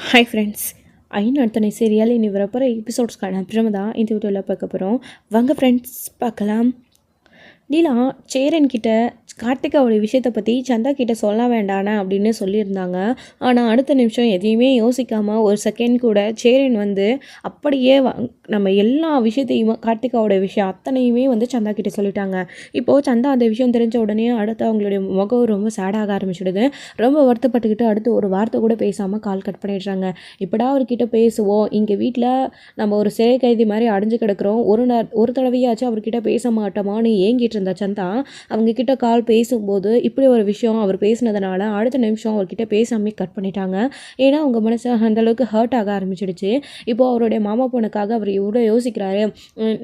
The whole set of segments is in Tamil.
Hi friends. அடுத்தனை சீரியல் இனி வரப்போகிற எபிசோட்ஸ்க்கான அப்புறமா தான் இந்த வீடியோவில் பார்க்க போகிறோம். வாங்க ஃப்ரெண்ட்ஸ் பார்க்கலாம். நீலா சேரன் கிட்ட கார்த்திகாவோட விஷயத்தை பற்றி சந்தா கிட்ட சொல்ல வேண்டானே அப்படின்னு சொல்லியிருந்தாங்க. ஆனால் அடுத்த நிமிஷம் எதையுமே யோசிக்காமல் ஒரு செகண்ட் கூட சேரன் வந்து அப்படியே நம்ம எல்லா விஷயத்தையுமே கார்த்திகாவோட விஷயம் அத்தனையுமே வந்து சந்தா கிட்ட சொல்லிட்டாங்க. இப்போது சந்தா அந்த விஷயம் தெரிஞ்ச உடனே அடுத்து அவங்களுடைய முகம் ரொம்ப சேடாக ஆரம்பிச்சிடுது. ரொம்ப வருத்தப்பட்டுக்கிட்டு அடுத்து ஒரு வார்த்தை கூட பேசாமல் கால் கட் பண்ணிடுறாங்க. இப்படா அவர்கிட்ட பேசுவோம், இங்கே வீட்டில் நம்ம ஒரு சிறை கைதி மாதிரி அடைஞ்சு கிடக்கிறோம், ஒரு தடவையாச்சும் அவர்கிட்ட பேச மாட்டோமான்னு ஏங்கிட்டு இருந்தா சந்தா. அவங்கக்கிட்ட கால் பேசும்போது இப்படி ஒரு விஷயம் அவர் பேசினதுனால அடுத்த நிமிஷம் அவர்கிட்ட பேசாமே கட் பண்ணிட்டாங்க. ஏன்னா அவங்க மனசு அந்தளவுக்கு ஹர்ட் ஆக ஆரம்பிச்சிடுச்சு. இப்போது அவருடைய மாமா பொண்ணுக்காக அவர் இவ்வளோ யோசிக்கிறாரு.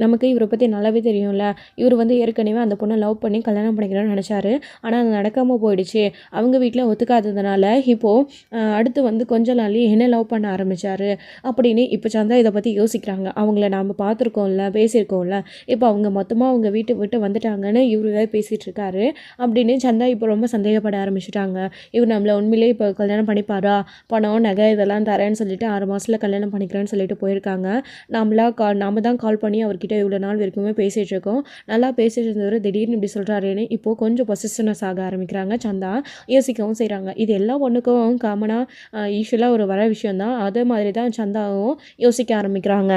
நமக்கு இவரை பற்றி நல்லாவே தெரியும்ல, இவர் வந்து ஏற்கனவே அந்த பொண்ணை லவ் பண்ணி கல்யாணம் பண்ணிக்கணும்னு நினச்சாரு. ஆனால் அது நடக்காமல் போயிடுச்சு. அவங்க வீட்டில் ஒத்துக்காததுனால இப்போது அடுத்து வந்து கொஞ்ச நாள்லேயே என்ன லவ் பண்ண ஆரம்பித்தார் அப்படின்னு இப்போ சந்தா இதை பற்றி யோசிக்கிறாங்க. அவங்கள நாம் பார்த்துருக்கோம்ல, பேசியிருக்கோம்ல, இப்போ அவங்க மொத்தமாக அவங்க வீட்டை விட்டு வந்துட்டாங்கன்னு இவரு பேசிகிட்டு இருக்காரு அப்படின்னு சந்தா இப்போ ரொம்ப சந்தேகப்பட ஆரம்பிச்சிட்டாங்க. இவர் நம்மளை உண்மையிலே இப்போ கல்யாணம் பண்ணிப்பாரா, பணம் நகை இதெல்லாம் தரேன்னு சொல்லிட்டு 6 மாதத்தில் கல்யாணம் பண்ணிக்கிறேன்னு சொல்லிட்டு போயிருக்காங்க. நாம தான் கால் பண்ணி அவர்கிட்ட இவ்வளோ நாள் வரைக்குமே பேசிகிட்டு இருக்கோம். நல்லா பேசிகிட்டு இருந்தவர் திடீர்னு இப்படி சொல்கிறாருன்னு இப்போது கொஞ்சம் பொசிஷனஸ் ஆக ஆரம்பிக்கிறாங்க. சந்தா யோசிக்கவும் செய்கிறாங்க. இது எல்லா ஒன்றுக்கும் காமனாக யூஸ்வலாக ஒரு வர விஷயந்தான். அதே மாதிரி தான் சந்தாவும் யோசிக்க ஆரம்பிக்கிறாங்க.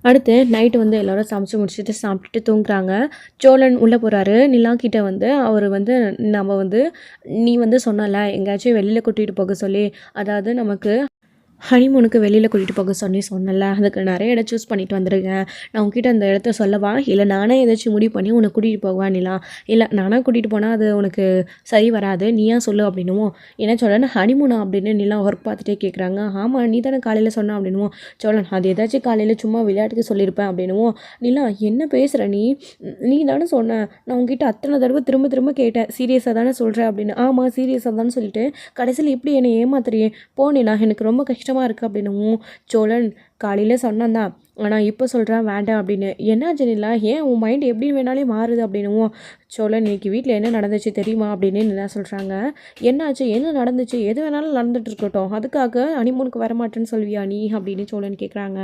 அடுத்து நைட்டு வந்து எல்லோரும் சமைச்சு முடிச்சுட்டு சாப்பிட்டுட்டு தூங்குறாங்க. சோழன் உள்ளே போகிறாரு. நிலா கிட்ட வந்து அவர் வந்து நம்ம வந்து நீ வந்து சொன்னல எங்கேயாச்சும் வெளியில் கூட்டிகிட்டு போக சொல்லி, அதாவது நமக்கு ஹனிமூனுக்கு வெளியில் கூட்டிகிட்டு போக சொன்னல, அதுக்கு நிறைய இடம் சூஸ் பண்ணிட்டு வந்துருக்கேன். நான் உங்ககிட்ட அந்த இடத்த சொல்லவா, இல்லை நானே ஏதாச்சும் முடிவு பண்ணி உன்னை கூட்டிகிட்டு போவானிலாம், இல்லை நானாக கூட்டிகிட்டு போனால் அது உனக்கு சரி வராது, நீயா சொல்லு அப்படின்னுவோம். என்ன சோழன் ஹனிமூனா அப்படின்னு நிலா ஒர்க் பார்த்துட்டே கேட்குறாங்க. ஆமாம் நீ தானே காலையில் சொன்ன அப்படின்னுவோம். சோழன் அது ஏதாச்சும் காலையில் சும்மா விளையாட்டுக்கு சொல்லியிருப்பேன் அப்படின்னுவோம். நிலா என்ன பேசுகிற நீ தானே சொன்ன, நான் உங்ககிட்ட அத்தனை தடவை திரும்ப திரும்ப கேட்டேன், சீரியஸாக தானே சொல்கிறேன் அப்படின்னு. ஆமாம் சீரியஸாக தானே சொல்லிட்டு கடைசியில் இப்படி என்னை ஏமாத்துறியே, போனிலா எனக்கு ரொம்ப கஷ்டமாக இருக்குது அப்படின்னும். சோழன் காலையில் சொன்னான் தான், ஆனால் இப்போ சொல்கிறேன் வேண்டாம் அப்படின்னு. என்னாச்சு நிலா, ஏன் உன் மைண்ட் எப்படி வேணாலே மாறுது அப்படின்னுவோம். சோழன் இன்னைக்கு வீட்டில் என்ன நடந்துச்சு தெரியுமா அப்படின்னு நிலா சொல்கிறாங்க. என்னாச்சு, என்ன நடந்துச்சு, எது வேணாலும் நடந்துட்டு இருக்கட்டும், அதுக்காக ஹனிமூனுக்கு வரமாட்டேன்னு சொல்வியா நீ அப்படின்னு சோழன் கேட்குறாங்க.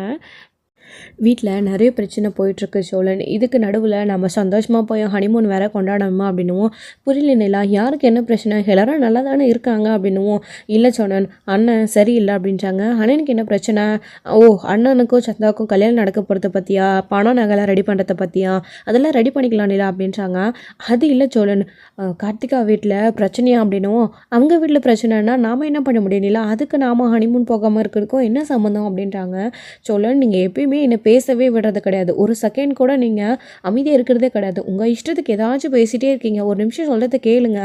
வீட்டில் நிறைய பிரச்சனை போயிட்டுருக்கு சோழன், இதுக்கு நடுவில் நம்ம சந்தோஷமாக போய் ஹனிமூன் வேற கொண்டாடணுமா அப்படின்னுவோம். புரியல நிலா, யாருக்கு என்ன பிரச்சனை, எல்லாரும் நல்லா தானே இருக்காங்க அப்படின்னுவோம். இல்லை சோழன், அண்ணன் சரியில்லை அப்படின்றாங்க. அண்ணனுக்கு என்ன பிரச்சனை, ஓ அண்ணனுக்கும் சந்தாவுக்கும் கல்யாணம் நடக்க போகிறத பற்றியா, பணம் நகைலாம் ரெடி பண்ணுறத பற்றியா, அதெல்லாம் ரெடி பண்ணிக்கலாம் நிலா அப்படின்றாங்க. அது இல்லை சோழன், கார்த்திகா வீட்டில் பிரச்சனையா அப்படின்னுவோம். அவங்க வீட்டில் பிரச்சனைனா நாம் என்ன பண்ண முடியும் நிலா, அதுக்கு நாம் ஹனிமூன் போகாமல் இருக்கிறதுக்கும் என்ன சம்மந்தம் அப்படின்றாங்க. சோழன் நீங்கள் எப்பயுமே என்னை பேசவே விடுறது கிடையாது, ஒரு செகண்ட் கூட நீங்கள் அமைதியாக இருக்கிறதே கிடையாது, உங்கள் இஷ்டத்துக்கு ஏதாச்சும் பேசிகிட்டே இருக்கீங்க, ஒரு நிமிஷம் சொல்கிறத கேளுங்க.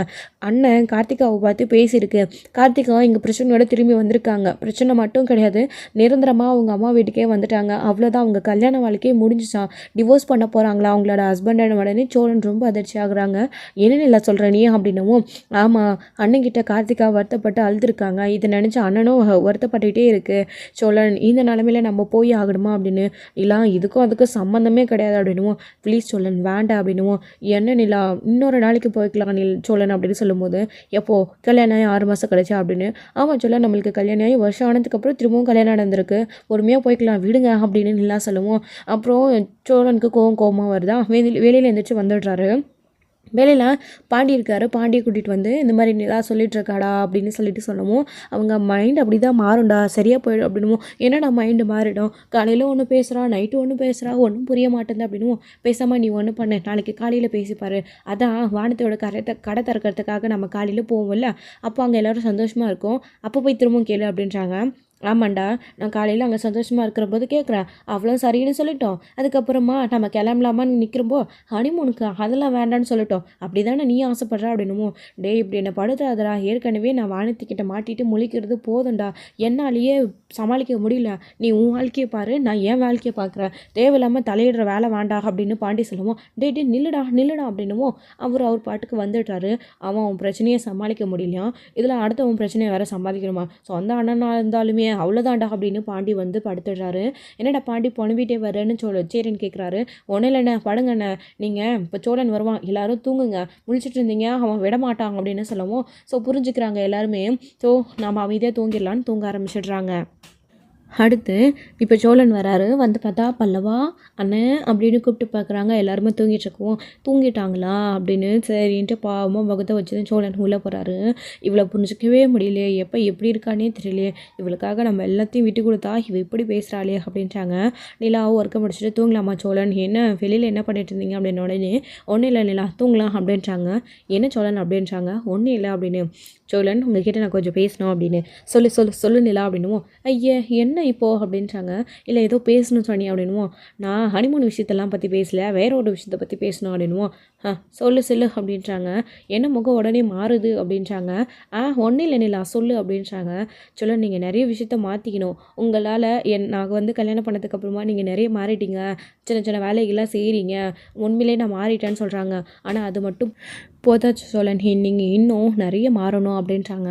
அண்ணன் கார்த்திகாவை பார்த்து பேசியிருக்கு, கார்த்திகா இங்கே பிரச்சனையோட திரும்பி வந்திருக்காங்க, பிரச்சனை மட்டும் கிடையாது, நிரந்தரமாக அவங்க அம்மா வீட்டுக்கே வந்துட்டாங்க, அவ்வளோதான், அவங்க கல்யாண வாழ்க்கையே முடிஞ்சிச்சான், டிவோர்ஸ் பண்ண போகிறாங்களா அவங்களோட ஹஸ்பண்ட் உடனே. சோழன் ரொம்ப அதிர்ச்சி ஆகுறாங்க. என்னென்ன இல்லை சொல்கிற நீ அப்படின்னவும். ஆமாம் அண்ணன்கிட்ட கார்த்திகா வருத்தப்பட்டு அழுதுருக்காங்க, இதை நினச்சி அண்ணனும் வருத்தப்பட்டுக்கிட்டே இருக்குது. சோழன் இந்த நிலமையில நம்ம போய் ஆகணுமா அப்படின்னு. நிலா இதுக்கும் அதுக்கும் சம்மந்தமே கிடையாது அப்படின்னுவோம். ப்ளீஸ் சோழன் வேண்டாம் அப்படின்னுவோம். என்ன நிலா, இன்னொரு நாளைக்கு போய்க்கலாம் சோழன் அப்படின்னு சொல்லும்போது, எப்போ கல்யாணம் ஆகி 6 மாதம் கழிச்சா அப்படின்னு. ஆமாம் சோழன், நம்மளுக்கு கல்யாணம் ஆகி வருஷம் ஆனதுக்கப்புறம் திரும்பவும் கல்யாணம் நடந்திருக்கு, பொறுமையாக போய்க்கலாம் விடுங்க அப்படின்னு நிலா சொல்லுவோம். அப்புறம் சோழனுக்கு கோவமாக வருதா, வெளியில் எழுந்திரிச்சு வந்துடுறாரு. வேலையில் பாண்டி இருக்கார், பாண்டியை கூட்டிகிட்டு வந்து இந்த மாதிரி நிலா சொல்லிட்டு இருக்காடா அப்படின்னு சொல்லிட்டு சொல்லவும், அவங்க மைண்ட் அப்படி தான் மாறும்டா, சரியாக போயிடும் அப்படின்னுவோம். என்னடா மைண்டு மாறிடும், காலையில் ஒன்று பேசுகிறா, நைட்டு ஒன்று பேசுகிறா, ஒன்றும் புரிய மாட்டேங்குது அப்படின்னுவோம். பேசாமல் நீ ஒன்று பண்ணு, நாளைக்கு காலையில் பேசிப்பார், அதான் வானத்தோட கடை திறக்கிறதுக்காக நம்ம காலையில் போவோம்ல, அப்போ அங்கே எல்லோரும் சந்தோஷமாக இருக்கும், அப்போ போய் திரும்பவும் கேளு அப்படின்றாங்க. ஆமாண்டா, நான் காலையில் அங்கே சந்தோஷமாக இருக்கிற போது கேட்குறேன், அவ்வளோ சரின்னு சொல்லிட்டோம், அதுக்கப்புறமா நம்ம கிளம்பலாமான்னு நிற்கிறப்போ ஹனிமூனுக்கு அதெல்லாம் வேண்டான்னு சொல்லிட்டோம், அப்படி தானே நீ ஆசைப்படுற அப்படின்னுமோ. டே இப்படி என்னை படுத்தாதடா, ஏற்கனவே நான் வானத்துக்கிட்ட மாட்டிட்டு முழிக்கிறது போதும்டா, என்னாலேயே சமாளிக்க முடியல, நீ உன் வாழ்க்கையை பாரு, நான் என் வாழ்க்கையை பார்க்குறேன், தேவையில்லாமல் தலையிடுற வேலை வேண்டாம் அப்படின்னு பாண்டி சொல்லுவோம். டே நில்லுடா அப்படின்னுவோம். அவர் பாட்டுக்கு வந்துடுறாரு. அவன் பிரச்சனையை சமாளிக்க முடியலையா, இதில் அடுத்தவன் பிரச்சனையை வேறு சமாளிக்கணுமா, சொந்த அண்ணனாக இருந்தாலுமே புலம்பியே அவ்வளோதான்டா அப்படின்னு பாண்டி வந்து படுத்துடுறாரு. என்னடா பாண்டி புலம்பிகிட்டே வரேன்னு சேரன் கேட்குறாரு. ஒன்றும் இல்லைண்ணே படுங்கண்ணே, நீங்கள் இப்போ சோழன் வருவான் எல்லாரும் தூங்குங்க, முழிச்சிட்டு இருந்தீங்க அவன் விடமாட்டான் அப்படின்னு சொல்லவும் புரிஞ்சுக்கிறாங்க எல்லாருமே. நம்ம அமைதியாக தூங்கிடலான்னு தூங்க ஆரம்பிச்சிடுறாங்க. அடுத்து இப்போ சோழன் வராரு. வந்து பார்த்தா பல்லவா அண்ணன் அப்படின்னு கூப்பிட்டு பார்க்குறாங்க. எல்லாருமே தூங்கிட்டுருக்கோம். தூங்கிட்டாங்களா அப்படின்னு சரின்ட்டு பாவமாக முகத்தை வச்சு சோழன் உள்ளே போகிறாரு. இவளை புரிஞ்சிக்கவே முடியலையே, எப்போ எப்படி இருக்கானே தெரியலையே, இவளுக்காக நம்ம எல்லாத்தையும் விட்டு கொடுத்தா இவ இப்படி பேசுகிறாளே அப்படின்ட்டாங்க. நிலாவும் ஒர்க்கை முடிச்சுட்டு தூங்கலாமா சோழன், என்ன வெளியில் என்ன பண்ணிட்டு இருந்தீங்க அப்படின்னு உடனே ஒன்றும் இல்லை நிலா தூங்கலாம் அப்படின்ட்டாங்க. என்ன சோழன் அப்படின்ட்டாங்க. ஒன்றும் இல்லை அப்படின்னு. சோழன் உங்ககிட்ட நான் கொஞ்சம் பேசணும் அப்படின்னு. சொல்லு சொல்லு சொல்லு நிலா அப்படின்னுவோம். ஐயா என்ன இப்போது அப்படின்ட்டாங்க. இல்லை ஏதோ பேசணும் சொன்னி அப்படின்னுவோம். நான் ஹனிமூன் விஷயத்தெல்லாம் பற்றி பேசல, வேற ஒரு விஷயத்தை பற்றி பேசணும் அப்படின்னுவோம். சொல்லு சொல்லு அப்படின்றாங்க. என்ன முகம் உடனே மாறுது அப்படின்றாங்க. ஒன்றும் இல்லை நிலா சொல்லு அப்படின்றாங்க. சொல்ல நீங்கள் நிறைய விஷயத்த மாற்றிக்கணும். உங்களால் நாங்கள் வந்து கல்யாணம் பண்ணதுக்கப்புறமா நீங்கள் நிறைய மாறிட்டீங்க, சின்ன சின்ன வேலைகள்லாம் செய்கிறீங்க, உண்மையிலே நான் மாறிட்டேன்னு சொல்கிறாங்க. ஆனால் அது மட்டும் போதாச்சு சோழன், நீங்கள் இன்னும் நிறைய மாறணும் அப்படின்றாங்க.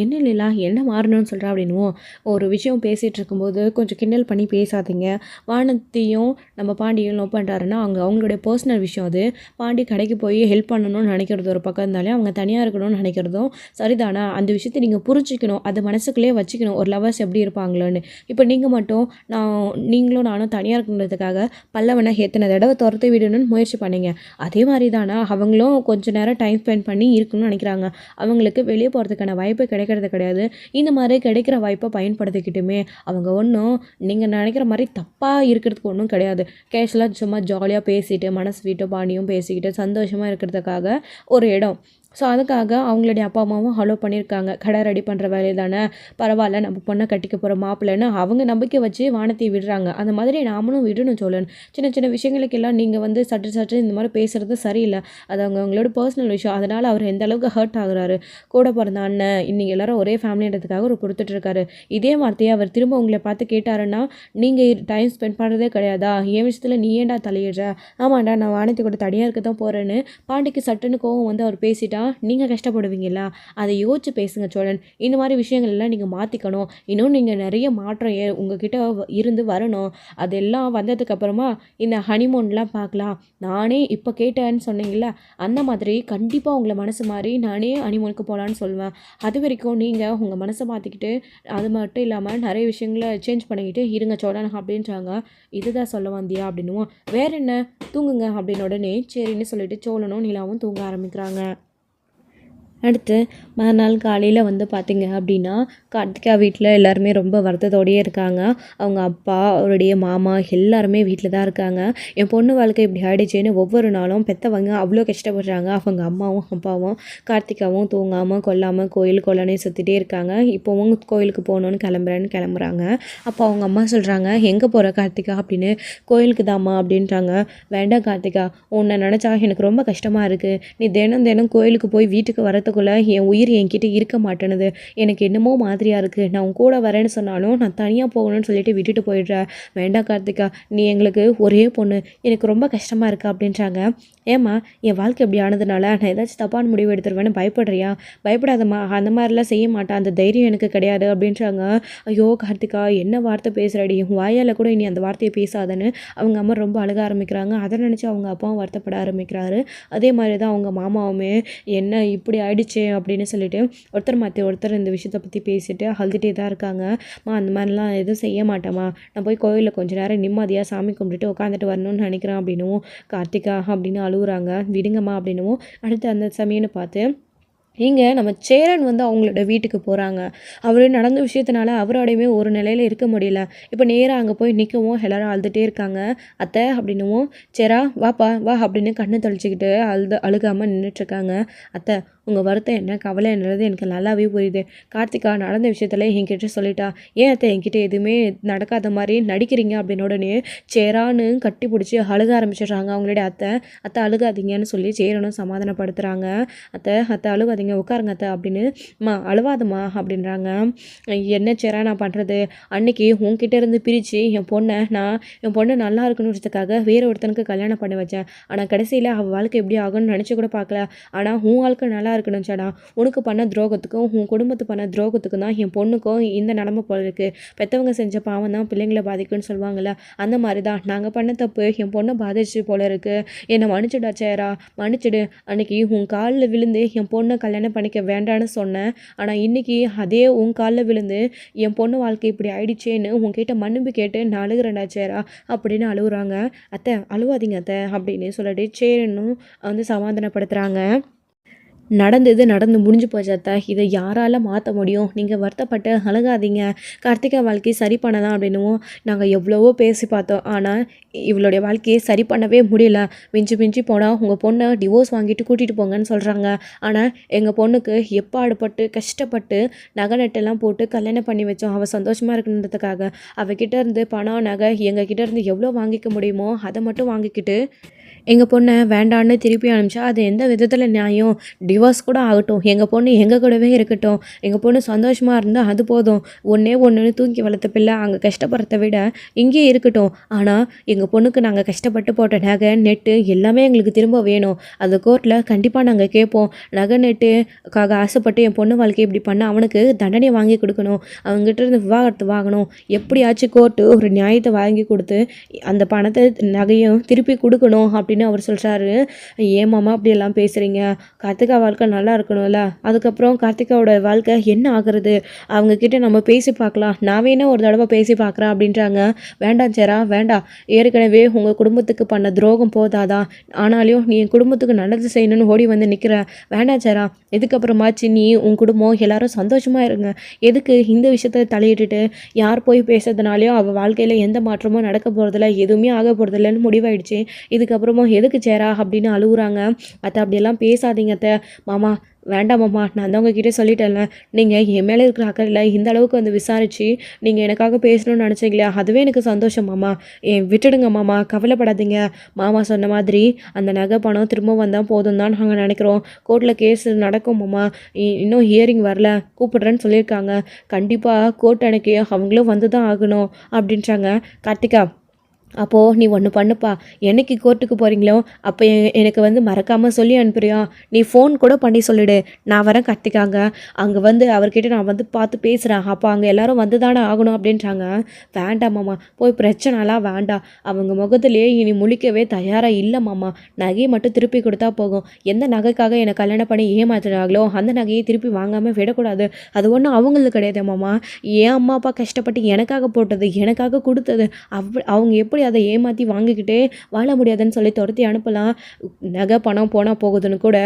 என்ன நிலா என்ன மாறணும்னு சொல்கிறா அப்படின்னுவோம். ஒரு விஷயம் பேசிகிட்டு இருக்கும்போது கொஞ்சம் கிண்டல் பண்ணி பேசாதீங்க. வானத்தையும் நம்ம பாண்டியும் லவ் பண்ணுறாருன்னா அவங்களுடைய பர்சனல் விஷயம் அது. பாண்டி கடைக்கு போய் ஹெல்ப் பண்ணணும்னு நினைக்கிறது ஒரு பக்கம் இருந்தாலே அவங்க தனியாக இருக்கணும்னு நினைக்கிறதும் சரிதானா? அந்த விஷயத்தை நீங்கள் புரிஞ்சிக்கணும், அது மனசுக்குள்ளேயே வச்சுக்கணும். ஒரு லவர்ஸ் எப்படி இருப்பாங்களோன்னு. இப்போ நீங்கள் மட்டும் நீங்களும் நானும் தனியாக இருக்கணுன்றதுக்காக பல்லவனை எத்தனை தடவை துரத்தி விடணும்னு முயற்சி பண்ணீங்க. அதே மாதிரி தானா அவங்களும் கொஞ்சம் நேரம் டைம் ஸ்பெண்ட் பண்ணி இருக்கணும்னு நினைக்கிறாங்க. அவங்களுக்கு வெளியே போகிறதுக்கான வாய்ப்பு கிடைக்கிறது கிடையாது. இந்த மாதிரி கிடைக்கிற வாய்ப்பை பயன்படுத்திக்கிட்டுமே அவங்க ஒன்றும் நீங்கள் நினைக்கிற மாதிரி தப்பாக இருக்கிறதுக்கு ஒன்றும் கிடையாது. கேஷுவலாக சும்மா ஜாலியாக பேசிட்டு மனசு விட்டு பாண்டியும் பேசிக்கிட்டு சந்தோஷமாக இருக்கிறதுக்காக ஒரு இடம். அதுக்காக அவங்களுடைய அப்பா அம்மாவும் அலோவ் பண்ணியிருக்காங்க. கடை ரெடி பண்ணுற வேலை தானே, பரவாயில்ல நம்ம பொண்ணை கட்டிக்க போகிற மாப்பிள்ளைன்னு அவங்க நம்பிக்கை வச்சு வானத்தை விடுறாங்க. அந்த மாதிரி நாமளும் விடணும் சோழன். சின்ன சின்ன விஷயங்களுக்கெல்லாம் நீங்கள் வந்து சற்று இந்த மாதிரி பேசுகிறது சரியில்லை. அது அவங்களோட பர்சனல் விஷயம். அதனால் அவர் எந்த அளவுக்கு ஹர்ட் ஆகுறாரு. கூட பிறந்த அண்ணன் இன்னைக்கு எல்லாரும் ஒரே ஃபேமிலின்றதுக்காக ஒரு கொடுத்துட்ருக்காரு. இதே வார்த்தையை அவர் திரும்ப உங்களை பார்த்து கேட்டாருன்னா நீங்கள் டைம் ஸ்பெண்ட் பண்ணுறதே கிடையாதா, என் விஷயத்தில் நீ ஏன்டா தலையிடுற, ஆமாண்டா நான் வானத்தை கூட தனியாக இருக்க தான் போகிறேன்னு பாண்டிக்கு சட்டுன்னு கோவம் வந்து அவர் பேசிட்டா நீங்கள் கஷ்டப்படுவீங்களா? அதை யோசிச்சு பேசுங்க சோழன். இந்த மாதிரி விஷயங்கள் எல்லாம் நீங்கள் மாற்றிக்கணும். இன்னும் நீங்கள் நிறைய மாற்றம் உங்ககிட்ட இருந்து வரணும். அதெல்லாம் வந்ததுக்கப்புறமா இந்த ஹனிமூன்லாம் பார்க்கலாம். நானே இப்போ கேட்டேன்னு சொன்னீங்களா, அந்த மாதிரி கண்டிப்பாக உங்களை மனசு மாறி நானே ஹனிமூனுக்கு போகலான்னு சொல்லுவேன். அது வரைக்கும் நீங்கள் உங்கள் மனசை மாற்றிக்கிட்டு அது மட்டும் இல்லாமல் நிறைய விஷயங்களை சேஞ்ச் பண்ணிக்கிட்டு இருங்க சோழன் அப்படின்றாங்க. இதுதான் சொல்ல வந்தியா அப்படின்னுவோம். வேற என்ன தூங்குங்க அப்படின்னு உடனே சரின்னு சொல்லிட்டு சோழனும் நிலாவும் தூங்க ஆரம்பிக்கிறாங்க. அடுத்து மறுநாள் காலையில் வந்து பார்த்திங்க அப்படின்னா கார்த்திகா வீட்டில் எல்லாருமே ரொம்ப வருத்தத்தோடையே இருக்காங்க. அவங்க அப்பா அவருடைய மாமா எல்லாருமே வீட்டில் தான் இருக்காங்க. என் பொண்ணு வாழ்க்கை இப்படி ஆகிடுச்சேன்னு ஒவ்வொரு நாளும் பெற்றவங்க அவ்வளோ கஷ்டப்படுறாங்க. அவங்க அம்மாவும் அப்பாவும் கார்த்திகாவும் தூங்காமல் கொல்லாமல் கோயில் கொல்லனே சுற்றிட்டே இருக்காங்க. இப்போவும் கோயிலுக்கு போகணுன்னு கிளம்புறாங்க. அப்போ அவங்க அம்மா சொல்கிறாங்க, எங்கே போகிற கார்த்திகா அப்படின்னு. கோயிலுக்கு தாம்மா அப்படின்றாங்க. வேண்டாம் கார்த்திகா, உன்னை நினச்சா எனக்கு ரொம்ப கஷ்டமாக இருக்குது. நீ தினம் கோயிலுக்கு போய் வீட்டுக்கு வரத்துக்குள்ளே என் உயிர் என்கிட்ட இருக்க மாட்டேனுது. எனக்கு என்னமோ மாதிரியாக இருக்குது. நான் உன் கூட வரேன்னு சொன்னாலும் நான் தனியாக போகணும்னு சொல்லிட்டு விட்டுட்டு போயிடுறேன். வேண்டாம் கார்த்திகா, நீ எங்களுக்கு ஒரே பொண்ணு, எனக்கு ரொம்ப கஷ்டமாக இருக்கா அப்படின்றாங்க. ஏம்மா என் வாழ்க்கை இப்படி ஆனதுனால நான் ஏதாச்சும் தப்பான முடிவு எடுத்துருவேன்னு பயப்படுறியா? பயப்படாதம்மா, அந்த மாதிரிலாம் செய்ய மாட்டேன், அந்த தைரியம் எனக்கு கிடையாது அப்படின்றாங்க. ஐயோ கார்த்திகா என்ன வார்த்தை பேசுகிறடி, உன் வாயால் கூட இனி அந்த வார்த்தையை பேசாதன்னு அவங்க அம்மா ரொம்ப அழுக ஆரம்பிக்கிறாங்க. அதை நினச்சி அவங்க அப்பாவும் வருத்தப்பட ஆரம்பிக்கிறாரு. அதே மாதிரி தான் அவங்க மாமாவுமே என்ன இப்படி ஆயிடுச்சு அப்படின்னு சொல்லிட்டு ஒருத்தர் மாற்றி ஒருத்தர் இந்த விஷயத்தை பற்றி பேசிட்டு அழுதுகிட்டே தான் இருக்காங்க. அந்த மாதிரிலாம் எதுவும் செய்ய மாட்டேம்மா, நான் போய் கோயிலில் கொஞ்சம் நேரம் நிம்மதியாக சாமி கும்பிட்டுட்டு உட்காந்துட்டு வரணும்னு நினைக்கிறேன் அப்படின்னும் கார்த்திகா அப்படின்னு அழுகுறாங்க. விடுங்கம்மா அப்படின்னும் அடுத்து அந்த சமயம்னு பார்த்து இங்கே நம்ம சேரன் வந்து அவங்களோட வீட்டுக்கு போகிறாங்க. அவர் நடந்த விஷயத்தினால அவரோடையுமே ஒரு நிலையில் இருக்க முடியல. இப்போ நேராக அங்கே போய் நிற்கவும் எல்லாரும் அழுதுகிட்டே இருக்காங்க. அத்தை அப்படின்னுவும் சேரா வாப்பா வா அப்படின்னு கண்ணு தொளிச்சிக்கிட்டு அழுகாமல் நின்றுட்டுருக்காங்க. அத்தை உங்கள் வருத்தம் என்ன கவலை என்னது எனக்கு நல்லாவே புரியுது. கார்த்திகா நடந்த விஷயத்தில் என்கிட்ட சொல்லிட்டா, ஏன் அத்தை என்கிட்ட எதுவுமே நடக்காத மாதிரி நடிக்கிறீங்க அப்படின்னு உடனே சேரான்னு கட்டி பிடிச்சி அழுக ஆரம்பிச்சிடுறாங்க அவங்களுடைய அத்தை அழுகாதீங்கன்னு சொல்லி சேரனும் சமாதானப்படுத்துகிறாங்க. அத்தை அழுகாதீங்க உட்காருங்க அத்தை அப்படின்னு. அழுவாதம்மா அப்படின்றாங்க. என்ன சேரா நான் பண்ணுறது, அன்னைக்கு உன்கிட்ட இருந்து பிரித்து என் பொண்ணை நல்லா இருக்கணுன்றதுக்காக வேறு ஒருத்தனுக்கு கல்யாணம் பண்ணி வச்சேன். ஆனால் கடைசியில் அவள் வாழ்க்கை எப்படி ஆகும்னு நினச்சி கூட பார்க்கல. ஆனால் உன் வாழ்க்கை நல்லா இருக்கணும் சேடா. உனக்கு பண்ண துரோகத்துக்கும் உன் குடும்பத்துக்கு பண்ண துரோகத்துக்கும் தான் என் பொண்ணுக்கும் இந்த நிலமை போல இருக்குது. பெற்றவங்க செஞ்ச பாவம் தான் பிள்ளைங்களை பாதிக்கும்னு சொல்லுவாங்கள்ல, அந்த மாதிரி தான் நாங்கள் பண்ண தப்பு என் பொண்ணை பாதிச்சு போல இருக்குது. என்னை மன்னிச்சுடா சேரா, மன்னிச்சிடு. அன்றைக்கி உன் காலில் விழுந்து என் பொண்ணை கல்யாணம் பண்ணிக்க வேண்டான்னு சொன்னேன். ஆனால் இன்றைக்கி அதே உன் காலில் விழுந்து என் பொண்ணு வாழ்க்கை இப்படி ஆயிடுச்சேன்னு உன்கிட்ட மன்னிப்பு கேட்டு நான் அழுகிறேன்டா சேரா அப்படின்னு அழுகுறாங்க. அத்தை அழுவாதீங்க அத்தை அப்படின்னு சொல்லிட்டு சேரனும் வந்து சமாதானப்படுத்துகிறாங்க. நடந்து முடிஞ்சு போச்சு அத்தை, இதை யாரால் மாற்ற முடியும், நீங்கள் வருத்தப்பட்டு அழுகாதீங்க, கார்த்திகா வாழ்க்கையை சரி பண்ணலாம் அப்படின்னுவோம். நாங்கள் எவ்வளவோ பேசி பார்த்தோம், ஆனால் இவளுடைய வாழ்க்கையை சரி பண்ணவே முடியல. மிஞ்சி போனால் உங்கள் பொண்ணை டிவோர்ஸ் வாங்கிட்டு கூட்டிகிட்டு போங்கன்னு சொல்கிறாங்க. ஆனால் எங்கள் பொண்ணுக்கு எப்பாடுபட்டு கஷ்டப்பட்டு நகை நட்டெல்லாம் போட்டு கல்யாணம் பண்ணி வச்சோம். அவள் சந்தோஷமாக இருக்கணுன்றதுக்காக அவகிட்ட இருந்து பணம் நகை எங்கள் கிட்டே இருந்து எவ்வளோ வாங்கிக்க முடியுமோ அதை மட்டும் வாங்கிக்கிட்டு எங்கள் பொண்ணை வேண்டான்னு திருப்பி அனுப்பிச்சா அது எந்த விதத்தில் நியாயம்? டிவோர்ஸ் கூட ஆகட்டும், எங்கள் பொண்ணு எங்கள் கூடவே இருக்கட்டும், எங்கள் பொண்ணு சந்தோஷமாக இருந்தால் அது போதும். ஒன்றுன்னு தூக்கி வளர்த்த பிள்ளை அங்கே கஷ்டப்படுறத விட இங்கேயே இருக்கட்டும். ஆனால் எங்கள் பொண்ணுக்கு நாங்கள் கஷ்டப்பட்டு போட்ட நகை நெட்டு எல்லாமே எங்களுக்கு திரும்ப வேணும். அது கோர்ட்டில் கண்டிப்பாக நாங்கள் கேட்போம். நகை நெட்டுக்காக ஆசைப்பட்டு என் பொண்ணு வாழ்க்கை இப்படி பண்ண அவனுக்கு தண்டனை வாங்கி கொடுக்கணும். அவங்ககிட்ட இருந்து விவாகரத்து வாங்கணும். எப்படியாச்சும் கோர்ட்டு ஒரு நியாயத்தை வாங்கி கொடுத்து அந்த பணத்தை நகையும் திருப்பி கொடுக்கணும் அப்படின்னு அவர் சொல்கிறாரு. ஏமாமா அப்படியெல்லாம் பேசுகிறீங்க, கார்த்திகா வாழ்க்கை நல்லா இருக்கணும்ல, அதுக்கப்புறம் கார்த்திகாவோட வாழ்க்கை என்ன ஆகுறது, அவங்கக்கிட்ட நம்ம பேசி பார்க்கலாம், நான் வேணா ஒரு தடவை பேசி பார்க்குறேன் அப்படின்றாங்க. வேண்டாம் சேரா வேண்டாம், ஏற்கனவே உங்கள் குடும்பத்துக்கு பண்ண துரோகம் போதாதான், ஆனாலும் நீ என் குடும்பத்துக்கு நல்லது செய்யணும்னு ஓடி வந்து நிற்கிற. வேண்டாம் சேரா, இதுக்கப்புறமாச்சு நீ உன் குடும்பம் எல்லாரும் சந்தோஷமாக இருங்க. எதுக்கு இந்த விஷயத்த தலையிட்டுட்டு யார் போய் பேசுறதுனாலையும் அவள் வாழ்க்கையில் எந்த மாற்றமும் நடக்க போகிறதில்ல, எதுவுமே ஆக போகிறதில்லன்னு முடிவாயிடுச்சு. இதுக்கப்புறமா எதுக்கு சேரா அப்படின்னு அழுகுறாங்க. அத்தை அப்படியெல்லாம் பேசாதீங்க அத்தை. மாமா வேண்டாம் மாமா, நான் தான் உங்ககிட்ட சொல்லிட்டேன்ல, நீங்கள் என் மேலே இருக்கிற அக்கறையில் இந்த அளவுக்கு வந்து விசாரித்து நீங்கள் எனக்காக பேசணும்னு நினச்சிங்களா, அதுவே எனக்கு சந்தோஷம் மாமா. விட்டுடுங்க மாமா, கவலைப்படாதீங்க. மாமா சொன்ன மாதிரி அந்த நகை பணம் திரும்ப வந்தால் போதும் தான் நாங்கள் நினைக்கிறோம். கோர்ட்டில் கேஸ் நடக்கும் மாமா, இன்னும் ஹியரிங் வரல, கூப்பிடுறேன்னு சொல்லியிருக்காங்க. கண்டிப்பாக கோர்ட் அன்னைக்கு அவங்களும் வந்து தான் ஆகணும் அப்படின்றாங்க. கார்த்திகா அப்போது நீ ஒன்று பண்ணுப்பா, என்னைக்கு கோர்ட்டுக்கு போகிறீங்களோ அப்போ எனக்கு வந்து மறக்காமல் சொல்லி அனுப்புறியா, நீ ஃபோன் கூட பண்ணி சொல்லிவிடு, நான் வரேன் கார்த்திகாங்க, அங்கே வந்து அவர்கிட்ட நான் வந்து பார்த்து பேசுகிறேன், அப்போ அங்கே எல்லோரும் வந்து தானே ஆகணும் அப்படின்றாங்க. வேண்டாம் மாமா, போய் பிரச்சனைலாம் வேண்டாம், அவங்க முகத்திலேயே இனி முழிக்கவே தயாராக இல்லை மாமா, நகையை மட்டும் திருப்பி கொடுத்தா போகும். எந்த நகைக்காக என்னை கல்யாணம் பண்ணி ஏமாத்துறாங்களோ அந்த நகையை திருப்பி வாங்காமல் விடக்கூடாது. அது ஒன்றும் அவங்களுக்கு கிடையாது மாமா, என் அம்மா அப்பா கஷ்டப்பட்டு எனக்காக போட்டது, எனக்காக கொடுத்தது, அவங்க எப்படி அதை ஏமாற்றி வாங்கிக்கிட்டே வாழ முடியாதுன்னு சொல்லி துரத்தி அனுப்பலாம். நகை பணம் போனால் போகுதுன்னு கூட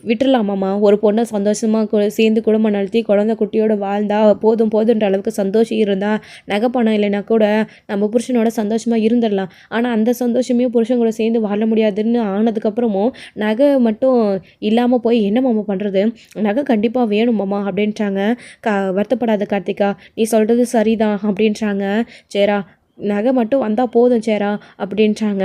விட்டுடலாமாம்மா. ஒரு பொண்ணை சந்தோஷமாக சேர்ந்து குடும்பம் நடத்தி குழந்தை குட்டியோடு வாழ்ந்தா போதுன்ற அளவுக்கு சந்தோஷம் இருந்தால் நகை பணம் இல்லைன்னா கூட நம்ம புருஷனோட சந்தோஷமாக இருந்துடலாம். ஆனால் அந்த சந்தோஷமே புருஷன் கூட சேர்ந்து வாழ முடியாதுன்னு ஆனதுக்கப்புறமும் நகை மட்டும் இல்லாமல் போய் என்ன மாமா பண்ணுறது, நகை கண்டிப்பாக வேணும் மாமா அப்படின்றாங்க. வருத்தப்படாத கார்த்திகா, நீ சொல்கிறது சரிதான் அப்படின்றாங்க. சேரா, நகை மட்டும் வந்தால் போதும் சேரா அப்படின்றாங்க.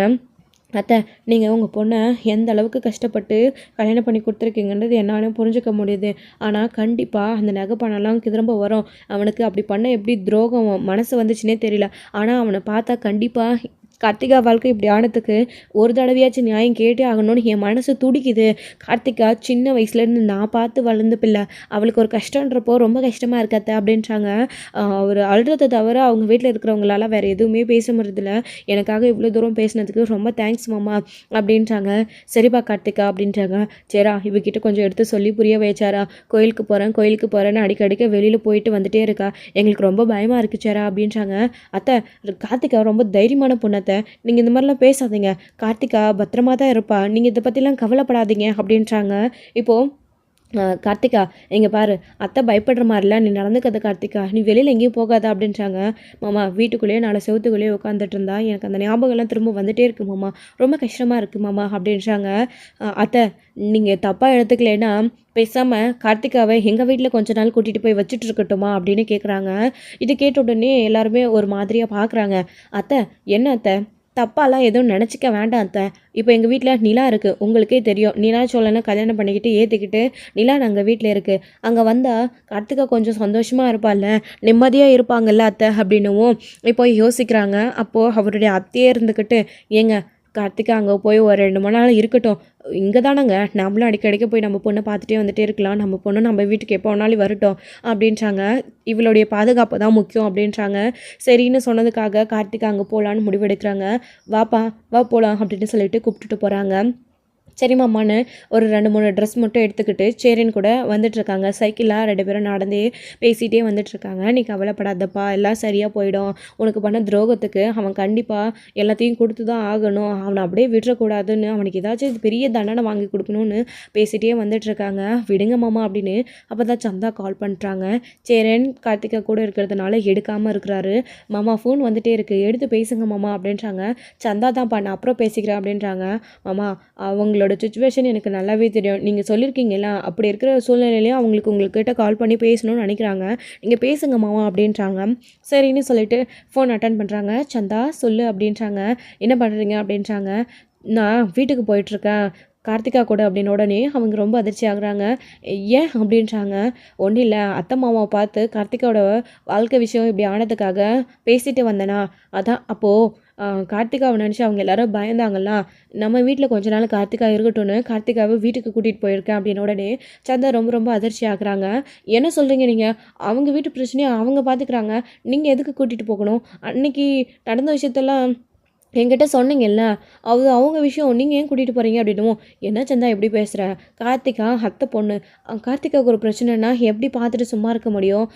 அத்தை, நீங்கள் உங்கள் பொண்ணை எந்த அளவுக்கு கஷ்டப்பட்டு கல்யாணம் பண்ணி கொடுத்துருக்கீங்கன்றது என்னாலும் புரிஞ்சுக்க முடியுது. ஆனால் கண்டிப்பாக அந்த நகை பணம்லாம் திரும்ப வரும். அவனுக்கு அப்படி பண்ண எப்படி துரோகம் மனசு வந்துச்சுன்னே தெரியல. ஆனால் அவனை பார்த்தா கண்டிப்பாக கார்த்திகா வாழ்க்கை இப்படி ஆனதுக்கு ஒரு தடவையாச்சும் நியாயம் கேட்டே ஆகணும்னு என் மனசு துடிக்குது. கார்த்திகா சின்ன வயசுலேருந்து நான் பார்த்து வளர்ந்த பிள்ளை, அவளுக்கு ஒரு கஷ்டன்றப்போ ரொம்ப கஷ்டமாக இருக்காத்த அப்படின்றாங்க. அவர் அழுறதை தவிர அவங்க வீட்டில் இருக்கிறவங்களால வேறு எதுவுமே பேச முடியதில்ல. எனக்காக இவ்வளோ தூரம் பேசினதுக்கு ரொம்ப தேங்க்ஸ் மாமா அப்படின்றாங்க. சரிப்பா கார்த்திகா அப்படின்றாங்க. சரிா, இவகிட்ட கொஞ்சம் எடுத்து சொல்லி புரிய வச்சாரா, கோயிலுக்கு போகிறேன்னு அடிக்கடிக்க வெளியில் போயிட்டு வந்துட்டே இருக்கா, எங்களுக்கு ரொம்ப பயமாக இருக்குது சேரா அப்படின்றாங்க. அத்தை, கார்த்திகா ரொம்ப தைரியமான பொண்ணு, நீங்கள் இந்த மாதிரிலாம் பேசாதீங்க, கார்த்திகா பத்திரமா தான் இருப்பா, நீங்கள் இதை பற்றிலாம் கவலைப்படாதீங்க அப்படின்றாங்க. இப்போது கார்த்திகா, இங்கே பாரு, அத்தை பயப்படுற மாதிரிலாம் நீ நடந்துக்காத கார்த்திகா, நீ வெளியில் எங்கேயும் போகாத அப்படின்றாங்க. மாமா, வீட்டுக்குள்ளேயே 4 செவத்துக்குள்ளேயே உட்காந்துட்டு இருந்தா எனக்கு அந்த ஞாபகம்லாம் திரும்ப வந்துகிட்டே இருக்குது மாமா, ரொம்ப கஷ்டமாக இருக்குது மாமா அப்படின்றாங்க. அத்தை, நீங்கள் தப்பாக எடுத்துக்கலைன்னா பேசாமல் கார்த்திகாவை எங்கள் வீட்டில் கொஞ்ச நாள் கூட்டிகிட்டு போய் வச்சுட்டு இருக்கட்டுமா அப்படின்னு கேட்குறாங்க. இது கேட்ட உடனே எல்லாருமே ஒரு மாதிரியாக பார்க்குறாங்க. அத்தை, என்ன அத்தை, தப்பாலாம் எதுவும் நினச்சிக்க வேண்டாம் அத்தை, இப்போ எங்கள் வீட்டில் நிலா இருக்குது, உங்களுக்கே தெரியும், நிலா சோழனை கல்யாணம் பண்ணிக்கிட்டு ஏற்றிக்கிட்டு நிலா நாங்கள் வீட்டில் இருக்குது, அங்கே வந்தால் கார்த்திகா கொஞ்சம் சந்தோஷமாக இருப்பாள்ல, நிம்மதியாக இருப்பாங்கல்ல அத்தை அப்படின்னுவும் இப்போ யோசிக்கிறாங்க. அப்போது அவருடைய அத்தையே இருந்துக்கிட்டு, ஏங்க கார்த்திகா அங்கே போய் ஒரு 2 மணி நாள் இருக்கட்டும். இங்கே தானங்க நம்மளும் அடிக்கடிக்க போய் நம்ம பொண்ணை பார்த்துட்டே வந்துட்டே இருக்கலாம். நம்ம பொண்ணு நம்ம வீட்டுக்கு எப்போ வேணாலும் வரட்டும் அப்படின்றாங்க. இவளுடைய பாதுகாப்பு தான் முக்கியம் அப்படின்றாங்க. சரின்னு சொன்னதுக்காக கார்த்திகா அங்கே போகலான்னு முடிவெடுக்கிறாங்க. வாப்பா வா போகலாம் அப்படின்னு சொல்லிட்டு கூப்பிட்டுட்டு போகிறாங்க. சரிம்மாம்மான்னு ஒரு 2-3 ட்ரெஸ் மட்டும் எடுத்துக்கிட்டு சேரின் கூட வந்துட்டுருக்காங்க. சைக்கிளாக 2 பேரும் நடந்தே பேசிகிட்டே வந்துட்டுருக்காங்க. நீ கவலைப்படாதப்பா, எல்லாம் சரியாக போயிடும். உனக்கு பண்ண துரோகத்துக்கு அவன் கண்டிப்பாக எல்லாத்தையும் கொடுத்து தான் ஆகணும். அவனை அப்படியே விட்டுறக்கூடாதுன்னு, அவனுக்கு ஏதாச்சும் பெரிய தண்டனை வாங்கி கொடுக்கணும்னு பேசிகிட்டே வந்துட்டுருக்காங்க. விடுங்க மாமா அப்படின்னு அப்போ தான் சந்தா கால் பண்ணுறாங்க. சேரன் கார்த்திகா கூட இருக்கிறதுனால எடுக்காமல் இருக்கிறாரு. மாமா ஃபோன் வந்துகிட்டே இருக்குது, எடுத்து பேசுங்க மாமா அப்படின்றாங்க. சந்தா தான் பண்ண அப்புறம் பேசிக்கிறேன் அப்படின்றாங்க. மாமா அவங்களோட சுச்சுவேஷன் எனக்கு நல்லாவே தெரியும். நீங்கள் சொல்லியிருக்கீங்களா, அப்படி இருக்கிற சூழ்நிலையிலையும் உங்கள்கிட்ட கால் பண்ணி பேசணும்னு நினைக்கிறாங்க. நீங்கள் பேசுங்க மாமா அப்படின்றாங்க. சரின்னு சொல்லிட்டு ஃபோன் அட்டன் பண்ணுறாங்க. சந்தா சொல்லு அப்படின்றாங்க. என்ன பண்ணுறீங்க அப்படின்றாங்க. நான் வீட்டுக்கு போயிட்டுருக்கேன் கார்த்திகா கூட அப்படின்னு உடனே அவங்க ரொம்ப அதிர்ச்சி ஆகுறாங்க. ஏன் அப்படின்றாங்க. ஒன்றும் இல்லை, அத்தை மாமாவை பார்த்து கார்த்திகாவோட வாழ்க்கை விஷயம் இப்படி ஆனதுக்காக பேசிட்டு வந்தேனா, அதான் அப்போது கார்த்திகாவை நினச்சி அவங்க எல்லாரும் பயந்தாங்களா, நம்ம வீட்டில் கொஞ்ச நாள் கார்த்திகா இருக்கட்டும்னு கார்த்திகாவை வீட்டுக்கு கூட்டிகிட்டு போயிருக்கேன் அப்படின்னு உடனே சந்தா ரொம்ப ரொம்ப அதிர்ச்சி ஆகுறாங்க. என்ன சொல்கிறீங்க நீங்கள்? அவங்க வீட்டு பிரச்சனையை அவங்க பார்த்துக்கிறாங்க, நீங்கள் எதுக்கு கூட்டிகிட்டு போகணும்? அன்னைக்கு நடந்த விஷயத்தெல்லாம் என்கிட்ட சொன்னீங்கல்ல, அது அவங்க விஷயம், நீங்கள் ஏன் கூட்டிகிட்டு போகிறீங்க அப்படின்னும். என்ன சந்தா எப்படி பேசுகிற? கார்த்திகா அத்தை பொண்ணு, கார்த்திகாவுக்கு ஒரு பிரச்சனைனா எப்படி பார்த்துட்டு சும்மா இருக்க முடியும்?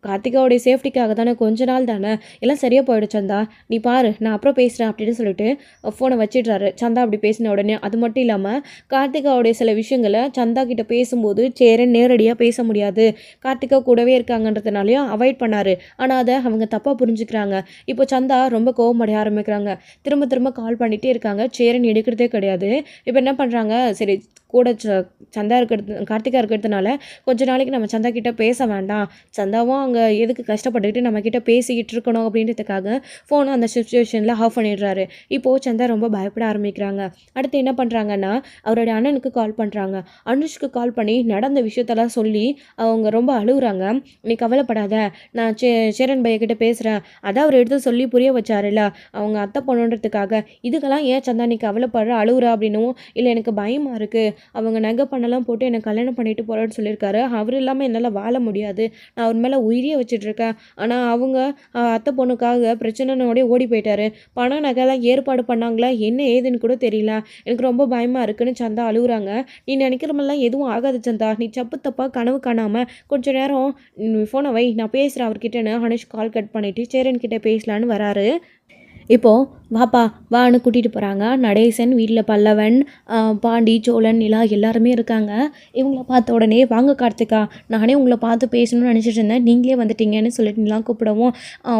கார்த்திகாவுடைய சேஃப்டிக்காக தானே, கொஞ்ச நாள் தானே, எல்லாம் சரியாக போயிடும் சந்தா, நீ பாரு நான் அப்புறம் பேசுகிறேன் அப்படின்னு சொல்லிட்டு ஃபோனை வச்சிடுறாரு. சந்தா அப்படி பேசின உடனே அது மட்டும் இல்லாமல் கார்த்திகாவுடைய சில விஷயங்களை சந்தா கிட்ட பேசும்போது சேரன் நேரடியாக பேச முடியாது, கார்த்திகா கூடவே இருக்காங்கன்றதுனாலையும் அவாய்ட் பண்ணார். ஆனால் அதை அவங்க தப்பாக புரிஞ்சுக்கிறாங்க. இப்போ சந்தா ரொம்ப கோவமடைய ஆரம்பிக்கிறாங்க. திரும்ப திரும்ப கால் பண்ணிகிட்டே இருக்காங்க. சேரன் எடுக்கிறதே கிடையாது. இப்போ என்ன பண்ணுறாங்க, சரி கூட சந்தா இருக்கிறது கார்த்திகா இருக்கிறதுனால கொஞ்ச நாளைக்கு நம்ம சந்தா கிட்டே பேச வேண்டாம், சந்தாவும் அங்கே எதுக்கு கஷ்டப்பட்டுக்கிட்டு நம்மக்கிட்ட பேசிக்கிட்டு இருக்கணும் அப்படின்றதுக்காக ஃபோனை அந்த சுச்சுவேஷனில் ஆஃப் பண்ணிடுறாரு. இப்போது சந்தா ரொம்ப பயப்பட ஆரம்பிக்கிறாங்க. அடுத்து என்ன பண்ணுறாங்கன்னா, அவருடைய அண்ணனுக்கு கால் பண்ணுறாங்க. அனுஷ்க்கு கால் பண்ணி நடந்த விஷயத்தெல்லாம் சொல்லி அவங்க ரொம்ப அழுகுறாங்க. நீ கவலைப்படாத, நான் சேரன் பைய கிட்டே பேசுகிறேன், அதான் அவர் எடுத்து சொல்லி புரிய வச்சாருல்ல அவங்க அத்தை பொண்ணுன்றதுக்காக, இதுக்கெல்லாம் ஏன் சந்தா நீ கவலைப்படுற அழுகுறா அப்படின்னும். இல்லை எனக்கு பயமாக இருக்குது, அவங்க நகை பண்ணலாம் போட்டு என்னை கல்யாணம் பண்ணிட்டு போகிறேன்னு சொல்லியிருக்காரு, அவர் இல்லாமல் என்னால் வாழ முடியாது, நான் அவர் மேலே உயிரியே வச்சிட்ருக்கேன், ஆனால் அவங்க அத்தை பொண்ணுக்காக பிரச்சனைனோடய ஓடி போயிட்டாரு, பணம் நகைலாம் ஏற்பாடு பண்ணாங்களா என்ன ஏதுன்னு கூட தெரியல, எனக்கு ரொம்ப பயமாக இருக்குன்னு சந்தா அழுகுறாங்க. நீ நினைக்கிறமெல்லாம் எதுவும் ஆகாது சந்தா, நீ தப்பு தப்பாக கனவு காணாமல் கொஞ்சம் நேரம் ஃபோனை வை, நான் பேசுகிறேன் அவர்கிட்டன்னு அனுஷ் கால் கட் பண்ணிவிட்டு சேரன் கிட்டே பேசலான்னு வராரு. இப்போது வாப்பா வான்னு கூட்டிகிட்டு போகிறாங்க. நடேசன் வீட்டில் பல்லவன், பாண்டி, சோழன், நிலா எல்லாருமே இருக்காங்க. இவங்கள பார்த்த உடனே வாங்க கார்த்திகா, நானே உங்களை பார்த்து பேசணும்னு நினச்சிட்டு இருந்தேன், நீங்களே வந்துட்டீங்கன்னு சொல்லிட்டு நிலா கூப்பிடவும்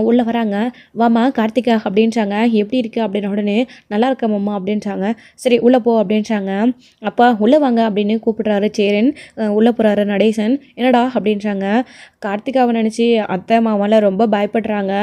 உள்ளே வராங்க. வாமா கார்த்திகா அப்படின்றாங்க. எப்படி இருக்குது அப்படின்னு உடனே நல்லா இருக்கம்மா அப்படின்றாங்க. சரி உள்ளே போ அப்படின்றாங்க. அப்பா உள்ளே வாங்க அப்படின்னு கூப்பிடுறாரு சேரன். உள்ளே போகிறாரு நடேசன். என்னடா அப்படின்றாங்க. கார்த்திகாவை நினச்சி அத்தை மாமாலாம் ரொம்ப பயப்படுறாங்க,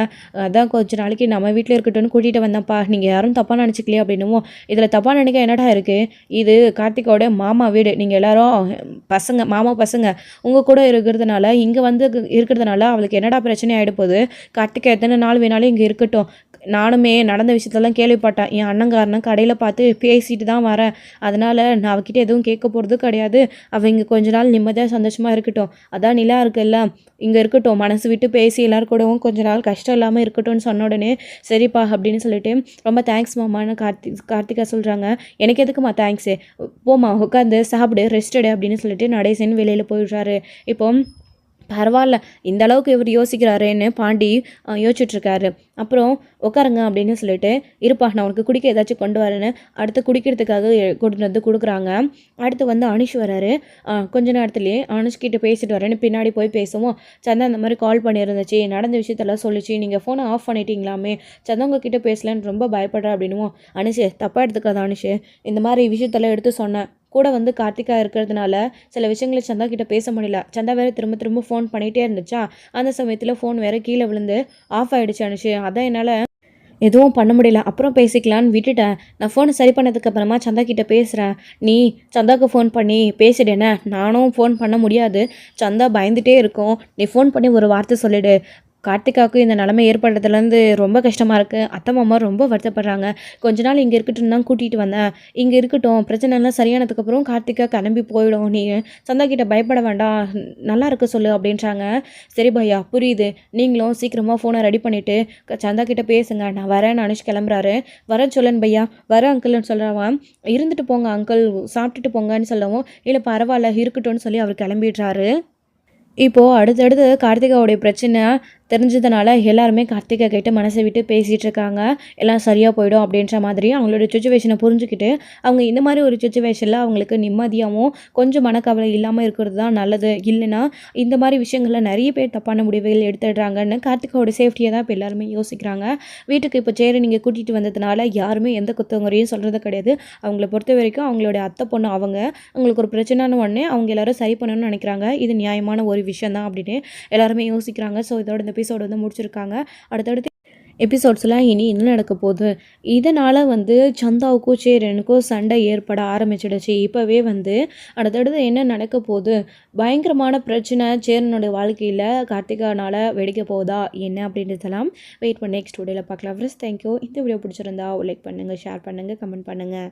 அதான் கொஞ்ச நாளைக்கு நம்ம வீட்டில் இருக்கட்டும்னு கூட்டிகிட்டு வந்தேன்ப்பா, நீங்கள் யாரும் தப்பாக நினச்சிக்கலையே அப்படின்னும். இதில் தப்பாக நினைக்க என்னடா இருக்குது, இது கார்த்திகாவோட மாமா வீடு, நீங்கள் எல்லாரும் பசங்க மாமா பசங்க உங்கள் கூட இருக்கிறதுனால இங்கே வந்து இருக்கிறதுனால அவளுக்கு என்னடா பிரச்சனை ஆகிட போகுது, கார்த்திகா எத்தனை நாள் வேணாலும் இங்கே இருக்கட்டும், நானுமே நடந்த விஷயத்தெல்லாம் கேள்விப்பட்டேன், என் அண்ணங்காரனை கடையில் பார்த்து பேசிட்டு தான் வரேன், அதனால் நான் அவகிட்ட எதுவும் கேட்க போகிறது கிடையாது, அவள் இங்கே கொஞ்ச நாள் நிம்மதியாக சந்தோஷமாக இருக்கட்டும், அதான் நிலா இருக்குல்ல இங்கே இருக்கட்டும், மனசு விட்டு பேசி எல்லாரும் கூடவும் கொஞ்ச நாள் கஷ்டம் இல்லாமல் இருக்கட்டும்னு சொன்ன உடனே சரிப்பா அப்படின்னு சொல்லிட்டு ரொம்ப தேங்க்ஸ் மாமான்னு கார்த்திகா சொல்கிறாங்க. எனக்கு எதுக்குமா தேங்க்ஸு, போமா உட்காந்து சாப்பிடு ரெஸ்ட் எடு அப்படின்னு சொல்லிட்டு நடேசன் வெளியில் போயிடுறாரு. இப்போ பரவாயில்ல இந்த அளவுக்கு இவர் யோசிக்கிறாருன்னு பாண்டி யோசிச்சுட்ருக்காரு. அப்புறம் உட்காருங்க அப்படின்னு சொல்லிட்டு, இருப்பா நான் உனக்கு குடிக்க ஏதாச்சும் கொண்டு வரேன்னு அடுத்து குடிக்கிறதுக்காக கொண்டு வந்து கொடுக்குறாங்க. அடுத்து வந்து அனுஷ் வராரு. கொஞ்ச நேரத்துலேயே அனுஷ்கிட்ட பேசிட்டு வரேன்னு பின்னாடி போய் பேசுவோம். சந்தா இந்த மாதிரி கால் பண்ணியிருந்துச்சு, நடந்த விஷயத்தெல்லாம் சொல்லிச்சு, நீங்கள் ஃபோனை ஆஃப் பண்ணிட்டீங்களாமே, சந்தா உங்ககிட்ட பேசலன்னு ரொம்ப பயப்படுறா அப்படின்னுவோம். அனுஷ் தப்பாக எடுத்துக்காத அனுஷ், இந்த மாதிரி விஷயத்தெல்லாம் எடுத்து சொன்னேன், கூட வந்து கார்த்திகா இருக்கிறதுனால சில விஷயங்களை சந்தா கிட்ட பேச முடியல, சந்தா வேறு திரும்ப திரும்ப ஃபோன் பண்ணிகிட்டே இருந்துச்சா, அந்த சமயத்தில் ஃபோன் வேறு கீழே விழுந்து ஆஃப் ஆகிடுச்சு அனுஷு, அதான் என்னால் எதுவும் பண்ண முடியல, அப்புறம் பேசிக்கலான்னு விட்டுட்டேன், நான் ஃபோனை சரி பண்ணதுக்கப்புறமா சந்தா கிட்ட பேசுகிறேன், நீ சந்தாவுக்கு ஃபோன் பண்ணி பேசிட்டேனே, நானும் ஃபோன் பண்ண முடியாது, சந்தா பயந்துகிட்டே இருக்கும், நீ ஃபோன் பண்ணி ஒரு வார்த்தை சொல்லிவிடு, கார்த்திகாவுக்கு இந்த நிலைமை ஏற்படுறதுலேருந்து ரொம்ப கஷ்டமாக இருக்குது. அத்தை மாமா ரொம்ப வருத்தப்படுறாங்க. கொஞ்ச நாள் இங்கே இருக்கட்டும் தான் கூட்டிகிட்டு வந்தேன். இங்கே இருக்கட்டும், பிரச்சனைலாம் சரியானதுக்கப்புறம் கார்த்திகா கிளம்பி போயிடும். நீ சந்தா கிட்ட பயப்பட வேண்டாம், நல்லா இருக்க சொல்லு அப்படின்றாங்க. சரி பையா புரியுது. நீங்களும் சீக்கிரமாக ஃபோனை ரெடி பண்ணிவிட்டு சந்தா கிட்ட பேசுங்க. நான் வரேன்னு அனுஷ் கிளம்புறாரு. வர சொல்லுன்னு பையா, வர அங்கிள்னு சொல்கிறவன் இருந்துட்டு போங்க அங்கிள், சாப்பிட்டுட்டு போங்கன்னு சொல்லவும், இல்லை பரவாயில்ல இருக்கட்டும்னு சொல்லி அவர் கிளம்பிடுறாரு. இப்போது அடுத்தடுத்து கார்த்திகாவுடைய பிரச்சனை தெரிஞ்சதுனால எல்லாருமே கார்த்திகா கிட்ட மனசை விட்டு பேசிகிட்டு இருக்காங்க. எல்லாம் சரியாக போயிடும் அப்படின்ற மாதிரி அவங்களோட சுச்சுவேஷனை புரிஞ்சுக்கிட்டு அவங்க இந்த மாதிரி ஒரு சுச்சுவேஷனில் அவங்களுக்கு நிம்மதியாகவும் கொஞ்சம் மனக்கவலை இல்லாமல் இருக்கிறது தான் நல்லது. இல்லைன்னா இந்த மாதிரி விஷயங்களில் நிறைய பேர் தப்பான முடிவுகள் எடுத்துடுறாங்கன்னு கார்த்திகாவோட சேஃப்டியை தான் இப்போ எல்லாருமே யோசிக்கிறாங்க. வீட்டுக்கு இப்போ சேரை நீங்கள் கூட்டிகிட்டு வந்ததுனால யாருமே எந்த குத்தவங்களையும் சொல்கிறது கிடையாது. அவங்கள பொறுத்த வரைக்கும் அவங்களோட அத்தை பொண்ணு அவங்களுக்கு ஒரு பிரச்சனைன்னு உடனே அவங்க எல்லாரும் சரி பண்ணணும்னு நினைக்கிறாங்க. இது நியாயமான ஒரு விஷயம் தான் அப்படின்னு எல்லாருமே யோசிக்கிறாங்க. ஸோ இதோட இந்த எபிசோடு வந்து முடிச்சிருக்காங்க. அடுத்தடுத்து எபிசோட்ஸ்லாம் இனி என்ன நடக்க போகுது, இதனால் சந்தாவுக்கும் சேரனுக்கும் சண்டை ஏற்பட ஆரம்பிச்சிடுச்சு. இப்போவே அடுத்தடுத்து என்ன நடக்க போகுது, பயங்கரமான பிரச்சனை சேரனுடைய வாழ்க்கையில் கார்த்திகானால் வெடிக்க போகுதா என்ன அப்படின்றதெல்லாம் வெயிட் பண்ணி நெக்ஸ்ட் வீடியோவில் பார்க்கலாம். Friends thank you. இந்த வீடியோ பிடிச்சிருந்தா லைக் பண்ணுங்கள், ஷேர் பண்ணுங்கள், கமெண்ட் பண்ணுங்கள்.